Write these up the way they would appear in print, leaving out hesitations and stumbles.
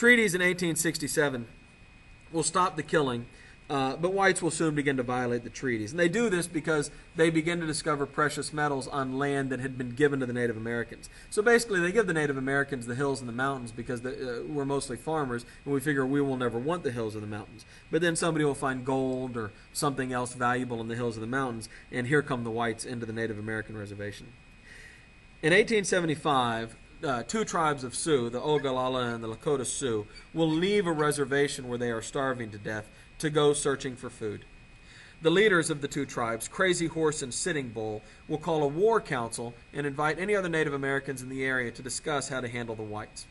Treaties in 1867 will stop the killing, but whites will soon begin to violate the treaties. And they do this because they begin to discover precious metals on land that had been given to the Native Americans. So basically, they give the Native Americans the hills and the mountains because we're mostly farmers, and we figure we will never want the hills or the mountains. But then somebody will find gold or something else valuable in the hills or the mountains, and here come the whites into the Native American reservation. In 1875, two tribes of Sioux, the Ogallala and the Lakota Sioux, will leave a reservation where they are starving to death to go searching for food. The leaders of the two tribes, Crazy Horse and Sitting Bull, will call a war council and invite any other Native Americans in the area to discuss how to handle the whites.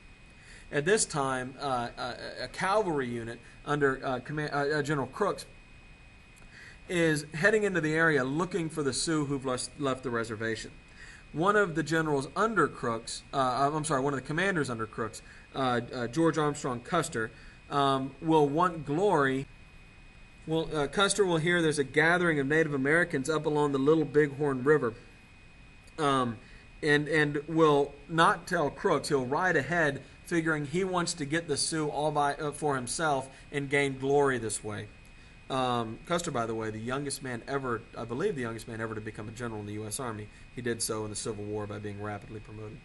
At this time, a cavalry unit under General Crooks is heading into the area looking for the Sioux who've left the reservation. One of the generals under Crooks, one of the commanders under Crooks, George Armstrong Custer, will want glory. Well, Custer will hear there's a gathering of Native Americans up along the Little Bighorn River, and will not tell Crooks. He'll ride ahead, figuring he wants to get the Sioux all for himself and gain glory this way. Custer, by the way, the youngest man ever, I believe the youngest man ever to become a general in the U.S. Army. He did so in the Civil War by being rapidly promoted.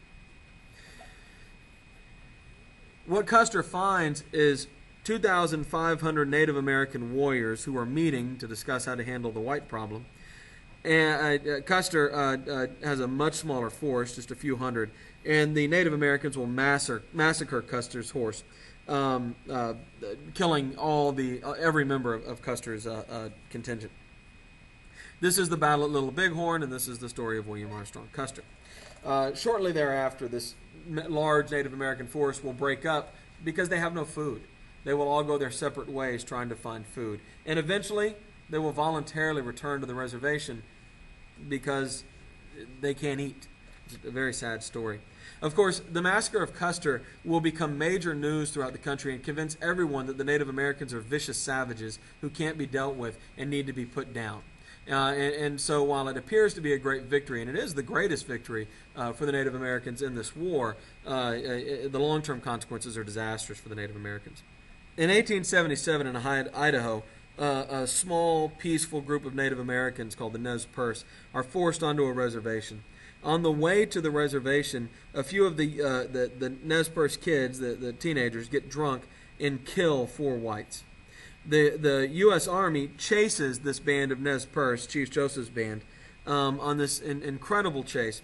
What Custer finds is 2,500 Native American warriors who are meeting to discuss how to handle the white problem. And Custer has a much smaller force, just a few hundred, and the Native Americans will massacre Custer's horse, killing every member of Custer's contingent. This is the battle at Little Bighorn, and this is the story of William Armstrong Custer. Shortly thereafter, this large Native American force will break up because they have no food. They will all go their separate ways trying to find food. And eventually, they will voluntarily return to the reservation because they can't eat. It's a very sad story. Of course, the massacre of Custer will become major news throughout the country and convince everyone that the Native Americans are vicious savages who can't be dealt with and need to be put down. And so while it appears to be a great victory, and it is the greatest victory for the Native Americans in this war, the long-term consequences are disastrous for the Native Americans. In 1877 in Idaho, a small, peaceful group of Native Americans called the Nez Perce are forced onto a reservation. On the way to the reservation, a few of the Nez Perce kids, the teenagers, get drunk and kill 4 whites. The U.S. Army chases this band of Nez Perce, Chief Joseph's band, on this incredible chase.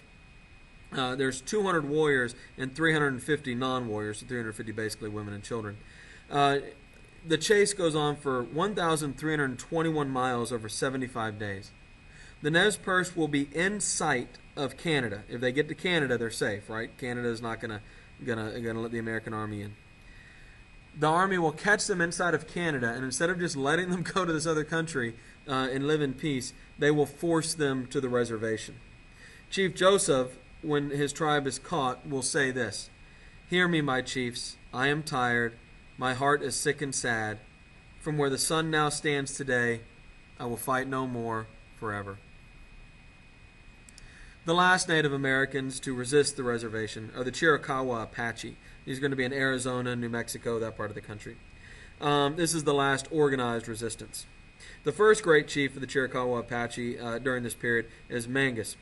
There's 200 warriors and 350 non-warriors, so 350 basically women and children. The chase goes on for 1,321 miles over 75 days. The Nez Perce will be in sight of Canada. If they get to Canada, they're safe, right? Canada is not gonna let the American Army in. The Army will catch them inside of Canada, and instead of just letting them go to this other country and live in peace, they will force them to the reservation. Chief Joseph, when his tribe is caught, will say this: "Hear me, my chiefs, I am tired. My heart is sick and sad. From where the sun now stands today, I will fight no more forever." The last Native Americans to resist the reservation are the Chiricahua Apache. These are going to be in Arizona, New Mexico, that part of the country. This is the last organized resistance. The first great chief of the Chiricahua Apache during this period is Mangus.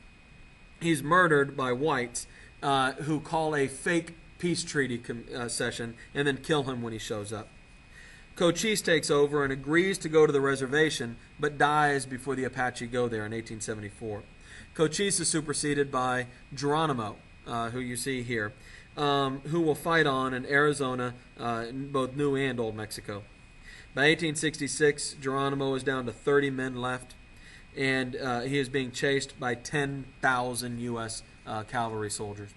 He's murdered by whites who call a fake peace treaty session and then kill him when he shows up. Cochise takes over and agrees to go to the reservation, but dies before the Apache go there in 1874. Cochise is superseded by Geronimo, who you see here, who will fight on in Arizona, in both New and Old Mexico. By 1866, Geronimo is down to 30 men left, and he is being chased by 10,000 U.S. cavalry soldiers.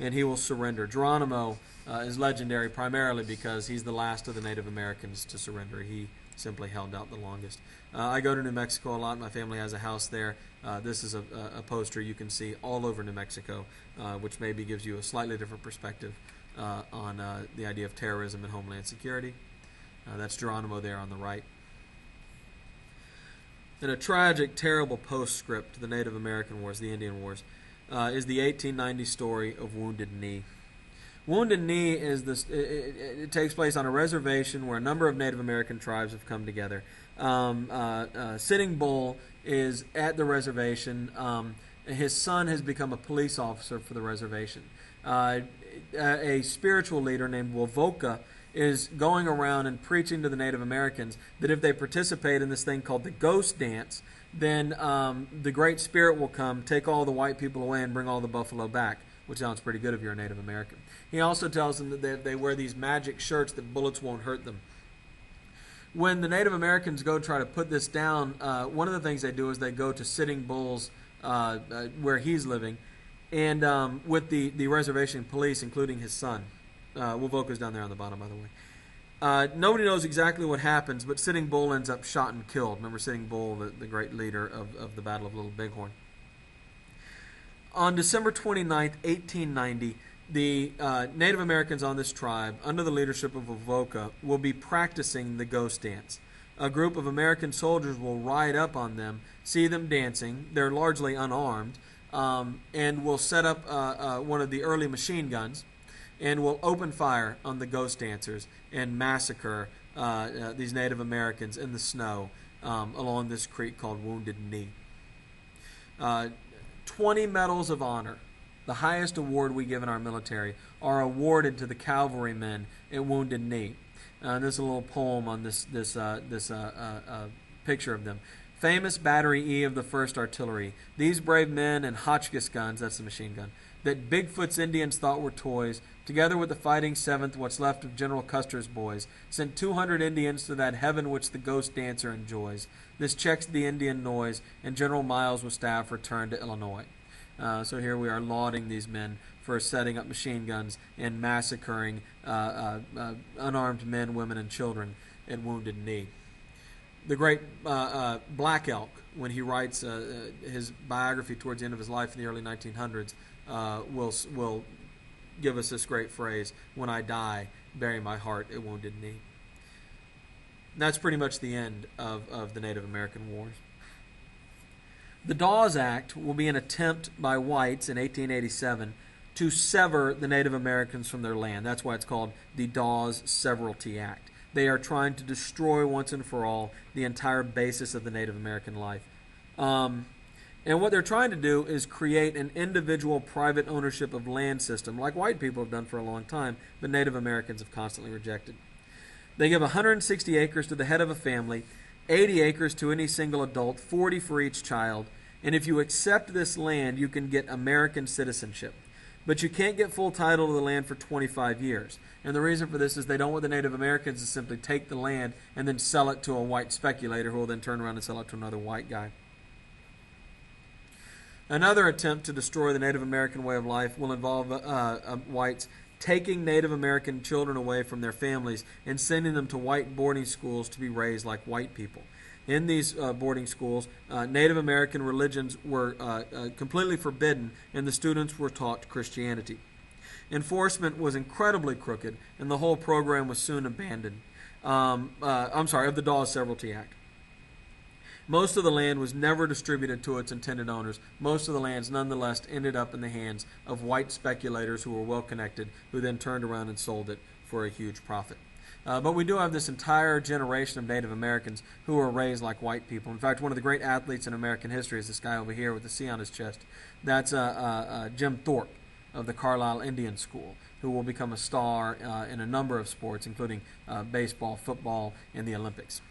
And he will surrender. Geronimo is legendary primarily because he's the last of the Native Americans to surrender. He simply held out the longest. I go to New Mexico a lot. My family has a house there. This is a poster you can see all over New Mexico, which maybe gives you a slightly different perspective on the idea of terrorism and homeland security. That's Geronimo there on the right. And a tragic, terrible postscript to the Native American Wars, the Indian Wars, is the 1890 story of Wounded Knee. Wounded Knee is this. It takes place on a reservation where a number of Native American tribes have come together. Sitting Bull is at the reservation. His son has become a police officer for the reservation. A spiritual leader named Wovoka is going around and preaching to the Native Americans that if they participate in this thing called the ghost dance, then the Great Spirit will come, take all the white people away, and bring all the buffalo back, which sounds pretty good if you're a Native American. He also tells them that they wear these magic shirts that bullets won't hurt them. When the Native Americans go try to put this down, one of the things they do is they go to Sitting Bull's, where he's living, and with the reservation police, including his son. Wovoka's down there on the bottom, by the way. Nobody knows exactly what happens, but Sitting Bull ends up shot and killed. Remember Sitting Bull, the great leader of the Battle of Little Bighorn. On December 29th, 1890, the Native Americans on this tribe, under the leadership of Wovoka, will be practicing the ghost dance. A group of American soldiers will ride up on them, see them dancing. They're largely unarmed, and will set up one of the early machine guns and will open fire on the ghost dancers and massacre these Native Americans in the snow along this creek called Wounded Knee. 20 Medals of Honor, the highest award we give in our military, are awarded to the cavalrymen at Wounded Knee. There's a little poem on this picture of them. Famous Battery E of the 1st Artillery. These brave men and Hotchkiss guns, that's the machine gun, that Bigfoot's Indians thought were toys, together with the fighting 7th, what's left of General Custer's boys, sent 200 Indians to that heaven which the ghost dancer enjoys. This checks the Indian noise, and General Miles with staff returned to Illinois. So here we are lauding these men for setting up machine guns and massacring unarmed men, women, and children at Wounded Knee. The great Black Elk, when he writes his biography towards the end of his life in the early 1900s, will give us this great phrase, "When I die, bury my heart at Wounded Knee." And that's pretty much the end of the Native American Wars. The Dawes Act will be an attempt by whites in 1887 to sever the Native Americans from their land. That's why it's called the Dawes Severalty Act. They are trying to destroy once and for all the entire basis of the Native American life. And what they're trying to do is create an individual private ownership of land system, like white people have done for a long time, but Native Americans have constantly rejected. They give 160 acres to the head of a family, 80 acres to any single adult, 40 for each child, and if you accept this land, you can get American citizenship. But you can't get full title to the land for 25 years. And the reason for this is they don't want the Native Americans to simply take the land and then sell it to a white speculator who will then turn around and sell it to another white guy. Another attempt to destroy the Native American way of life will involve whites taking Native American children away from their families and sending them to white boarding schools to be raised like white people. In these boarding schools, Native American religions were completely forbidden, and the students were taught Christianity. Enforcement was incredibly crooked, and the whole program was soon abandoned. Of the Dawes Severalty Act. Most of the land was never distributed to its intended owners. Most of the lands, nonetheless, ended up in the hands of white speculators who were well-connected, who then turned around and sold it for a huge profit. But we do have this entire generation of Native Americans who were raised like white people. In fact, one of the great athletes in American history is this guy over here with the C on his chest. That's Jim Thorpe of the Carlisle Indian School, who will become a star in a number of sports, including baseball, football, and the Olympics.